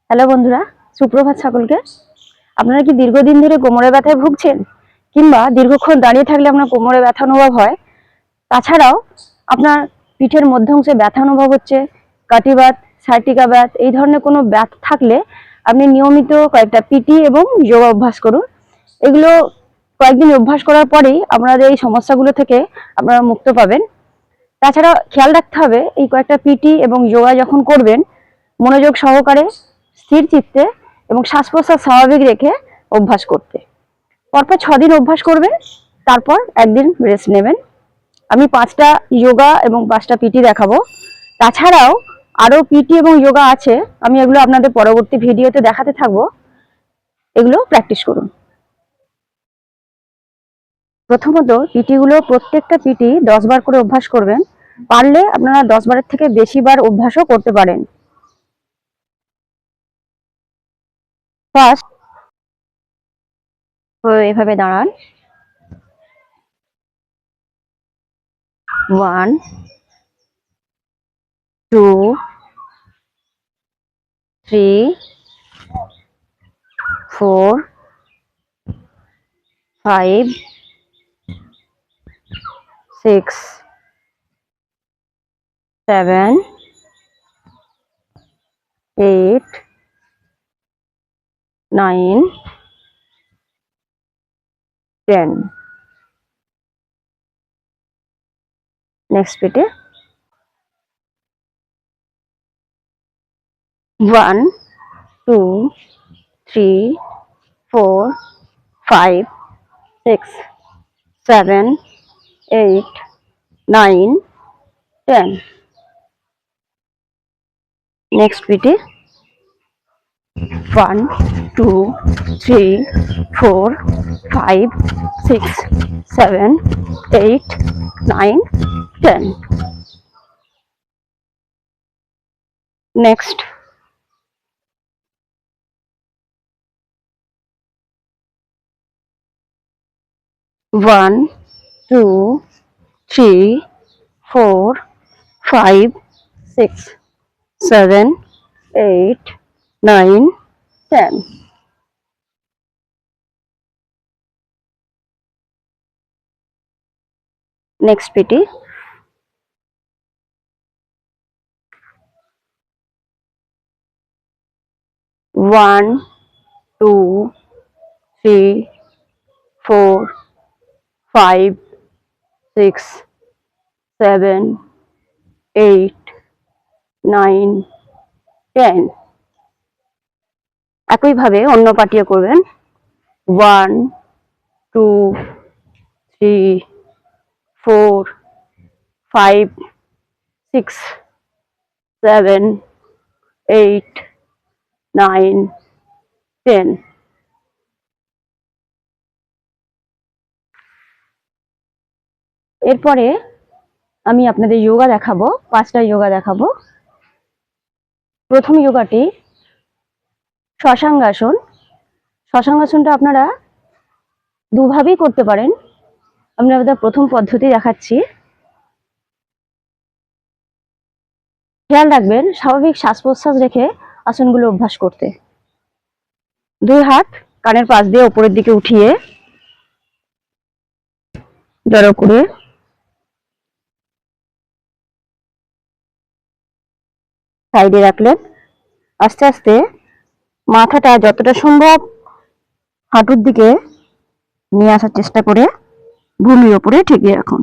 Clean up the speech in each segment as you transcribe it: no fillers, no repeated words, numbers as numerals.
Hello বন্ধুরা, সুপ্রভাত সকলকে। আপনারা কি দীর্ঘদিন ধরে কোমরে ব্যথায় ভুগছেন, কিংবা দীর্ঘক্ষণ দাঁড়িয়ে থাকলে আপনার কোমরে ব্যথা অনুভব হয়? তাছাড়াও আপনার পিঠের মধ্য অংশে ব্যথা অনুভব হচ্ছে, কাটিবাত, সাইটিকা ব্যাথ, এই ধরনের কোনো ব্যাথ থাকলে আপনি নিয়মিত কয়েকটা পিটি এবং যোগা অভ্যাস করুন। এগুলো কয়েকদিন অভ্যাস করার পরেই আপনাদের এই সমস্যাগুলো থেকে আপনারা মুক্ত পাবেন। তাছাড়া খেয়াল রাখতে হবে, এই কয়েকটা পিটি এবং যোগা যখন করবেন, মনোযোগ সহকারে, স্থির চিত্তে এবং শ্বাস প্রশ্বাস স্বাভাবিক রেখে অভ্যাস করতে। পরপর 6 দিন অভ্যাস করবেন, তারপর একদিন রেস্ট নেবেন। আমি 5টা যোগা এবং 5টা পিটি দেখাবো। তাছাড়াও আরো পিটি এবং যোগা আছে, আমি এগুলো আপনাদের পরবর্তী ভিডিওতে দেখাতে থাকবো। এগুলো প্র্যাকটিস করুন। প্রথমত পিটিগুলো, প্রত্যেকটা পিটি 10 বার করে অভ্যাস করবেন। পারলে আপনারা 10 বারের থেকে বেশি বার অভ্যাসও করতে পারেন। ফার্স্ট, এভাবে দাঁড়ান। 1 2 3 4 5 6 7 8 9 10। নেক্সট পিটে 1 2 3 4 5 6 7 8 9 10। নেক্সট পিটে 1 2 3 4 5 6 7 8 9 10। Next, 1 2 3 4 5 6 7 8 9 10। Next PT, 1 2 3 4 5 6 7 8 9 10। একইভাবে অন্য পাটিও করবেন। 1 2 3 4 5 6 7 8 9 10। এরপরে আমি আপনাদের যোগা দেখাবো, 5টা যোগা দেখাবো। প্রথম যোগাটি শশাঙ্গাসন। শশাঙ্গাসনটা আপনারা দুভাবেই করতে পারেন। আমি আপনাদের প্রথম পদ্ধতি দেখাচ্ছি। খেয়াল রাখবেন স্বাভাবিক শ্বাস প্রশ্বাস রেখে আসনগুলো অভ্যাস করতে। 2 হাত কানের পাশ দিয়ে উপরের দিকে উঠিয়ে জড়ো করে সাইডে রাখলেন। আস্তে আস্তে মাথাটা যতটা সম্ভব হাঁটুর দিকে নিয়ে আসার চেষ্টা করে ভূমির ওপরে ঠেকিয়ে রাখুন।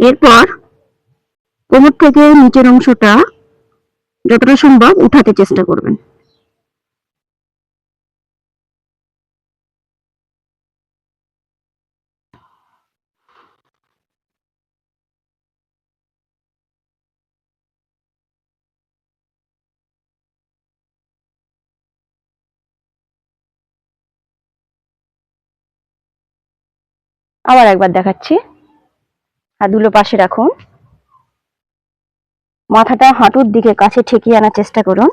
এরপর কোমর থেকে নিচের অংশটা যতটা সম্ভব উঠাতে চেষ্টা করবেন। আবার একবার দেখাচ্ছি। হাতগুলো পাশে রাখুন, মাথাটা হাঁটুর দিকে কাছে ঠেকিয়ে আনার চেষ্টা করুন।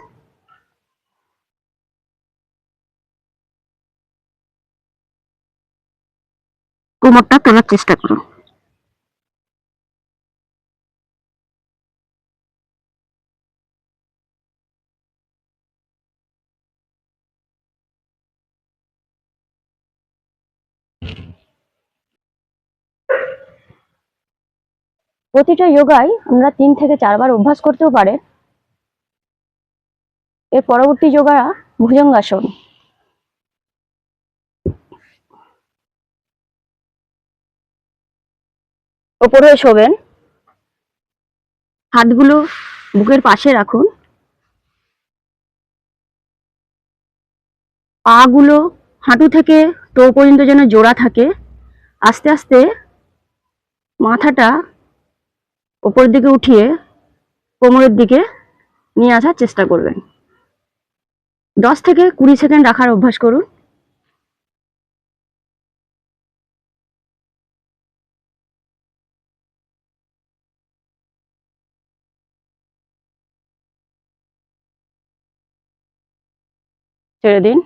কোমরটা তোলার চেষ্টা করুন। প্রতিটা যোগায় আমরা 3 থেকে 4 বার অভ্যাস করতেও পারে। এর পরবর্তী যোগা ভুজঙ্গাসন। ওপরে শোবেন, হাতগুলো বুকের পাশে রাখুন, পা গুলো হাঁটু থেকে টো পর্যন্ত যেন জোড়া থাকে। আস্তে আস্তে মাথাটা ওপরের দিকে উঠিয়ে কোমরের দিকে নিয়ে আসার চেষ্টা করবেন। 10 থেকে 20 সেকেন্ড রাখার অভ্যাস করুন। ছেড়ে দিন।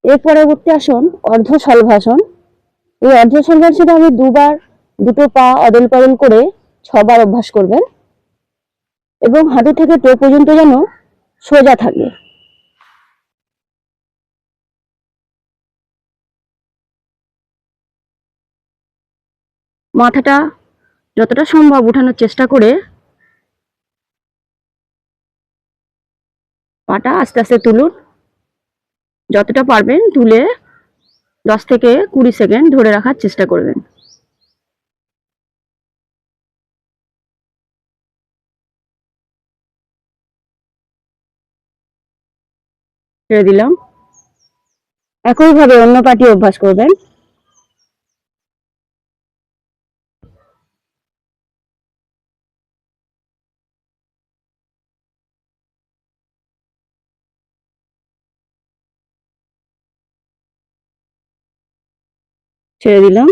এর পরবর্তী আসন অর্ধ শলভাসন। এই অর্ধ শলভাসনে আমি দুবার দুটো পা অদল বদল করে 6 বার অভ্যাস করবেন এবং হাঁটু থেকে টো পর্যন্ত যেন সোজা থাকে। মাথাটা যতটা সম্ভব উঠানোর চেষ্টা করে পাটা আস্তে আস্তে তুলুন। যতটা পারবেন তুলে 10 থেকে 20 সেকেন্ড ধরে রাখার চেষ্টা করবেন। ছেড়ে দিলাম। একইভাবে অন্য পাটি অভ্যাস করবেন। ছেড়ে দিলাম।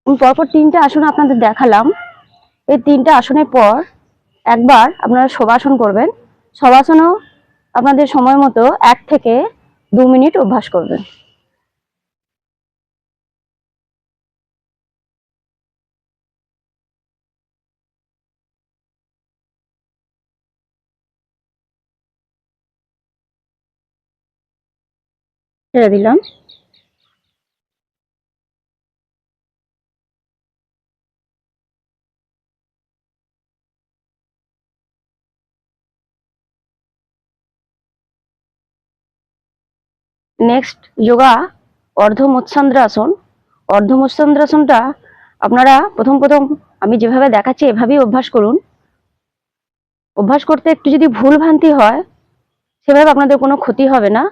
পরপর 3টে আসন আপনাদের দেখালাম। এই 3টে আসনের পর একবার আপনারা শবাসন করবেন। শবাসনও আপনাদের সময় মতো 1 থেকে 2 মিনিট অভ্যাস করবেন। ছেড়ে দিলাম। নেক্সট যোগা অর্ধ মৎস্যান্দ্রাসন। অর্ধ মৎস্যান্দ্রাসনটা আপনারা প্রথম আমি যেভাবে দেখাচ্ছি এভাবেই অভ্যাস করুন। অভ্যাস করতে একটু যদি ভুল ভ্রান্তি হয় সেভাবে আপনাদের কোনো ক্ষতি হবে না।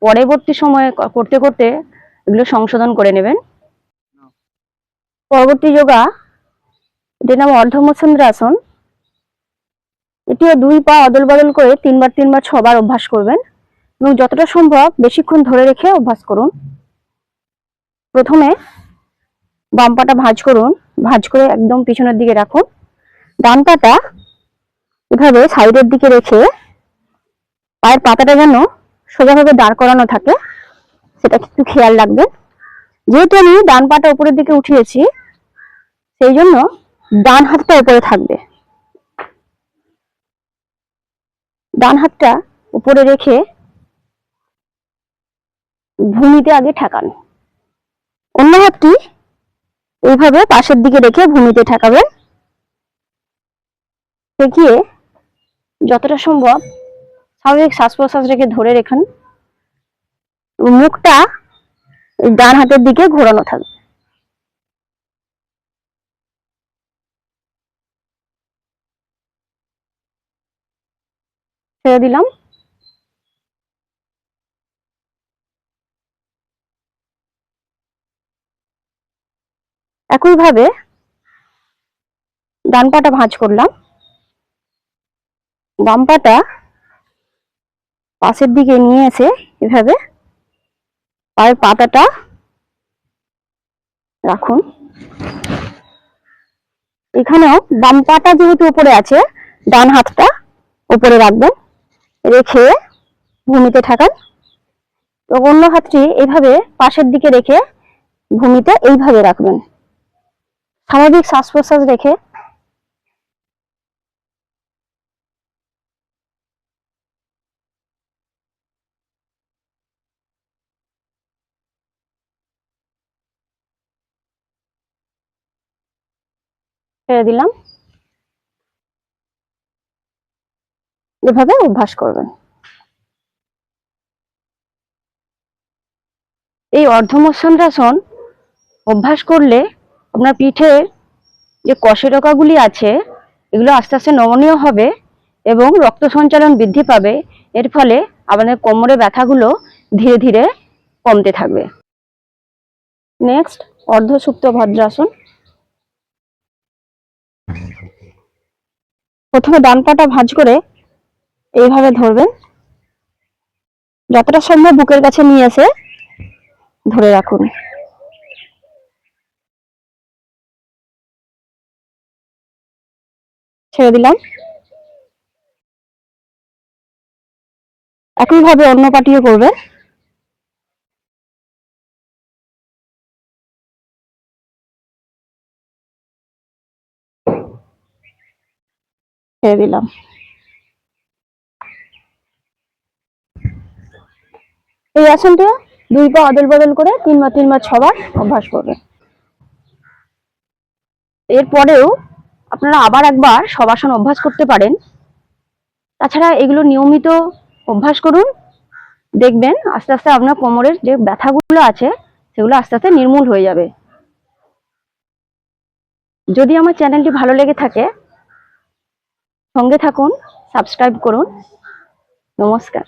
পরবর্তী সময়ে করতে করতে এগুলো সংশোধন করে নেবেন। পরবর্তী যোগা, এটির নাম অর্ধ মৎস্যান্দ্রাসন। এটিও 2 পা অদল বদল করে 3 বার 3 বার 6 বার অভ্যাস করবেন এবং যতটা সম্ভব বেশিক্ষণ ধরে রেখে অভ্যাস করুন। প্রথমে বাম পাটা ভাঁজ করুন, ভাঁজ করে একদম পিছনের দিকে রাখুন। ডান পাটা এভাবে সাইডের দিকে রেখে পায়ের পাতাটা যেন সোজাভাবে দাঁড় করানো থাকে সেটা একটু খেয়াল রাখবেন। যেহেতু আমি ডান পাটা উপরের দিকে উঠিয়েছি সেই জন্য ডান হাতটা উপরে থাকবে। ডান হাতটা উপরে রেখে ভূমিতে আগে ঠেকান। অন্য হাতটি এইভাবে পাশের দিকে রেখে ভূমিতে ঠেকাবেন। ঠেকিয়ে যতটা সম্ভব স্বাভাবিক শ্বাস প্রশ্বাস রেখে ধরে রেখেন। মুখটা ডান হাতের দিকে ঘোরানো থাকবে। ছেড়ে দিলাম। একইভাবে ডান পাটা ভাঁজ করলাম, বাম পাটা পাশের দিকে নিয়ে এসে এভাবে পায়ের পাতাটা রাখুন। এখানেও বাম পাটা যেহেতু উপরে আছে, ডান হাতটা উপরে রাখবেন, রেখে ভূমিতে ঠেকান। তো অন্য হাতটি এইভাবে পাশের দিকে রেখে ভূমিতে এইভাবে রাখবেন, স্বাভাবিক শ্বাস প্রশ্বাস রেখে। ছেড়ে দিলাম। এভাবে অভ্যাস করবেন। এই অর্ধমূর্ছন্দ্রাসন অভ্যাস করলে আপনার পিঠের যে কশেরকাগুলি আছে এগুলো আস্তে আস্তে নমনীয় হবে এবং রক্ত সঞ্চালন বৃদ্ধি পাবে। এর ফলে আপনাদের কোমরে ব্যথাগুলো ধীরে ধীরে কমতে থাকবে। নেক্সট, অর্ধসুপ্ত ভদ্রাসন। প্রথমে ডান পাটা ভাঁজ করে এইভাবে ধরবেন, যতটা সম্ভব বুকের কাছে নিয়ে এসে ধরে রাখুন। ছেড়ে দিলাম। একইভাবে অন্য পাটিও করবেন। ছেড়ে দিলাম। এই আসনটা 2 পা অদল বদল করে 3 বা 6বার অভ্যাস করবেন। এরপরেও আপনারা আবার একবার শবাসন অভ্যাস করতে পারেন। তাছাড়া এগুলো নিয়মিত অভ্যাস করুন, দেখবেন আস্তে আস্তে আপনার কোমরের যে ব্যথাগুলো আছে সেগুলো আস্তে আস্তে নির্মূল হয়ে যাবে। যদি আমার চ্যানেলটি ভালো লেগে থাকে সঙ্গে থাকুন, সাবস্ক্রাইব করুন। নমস্কার।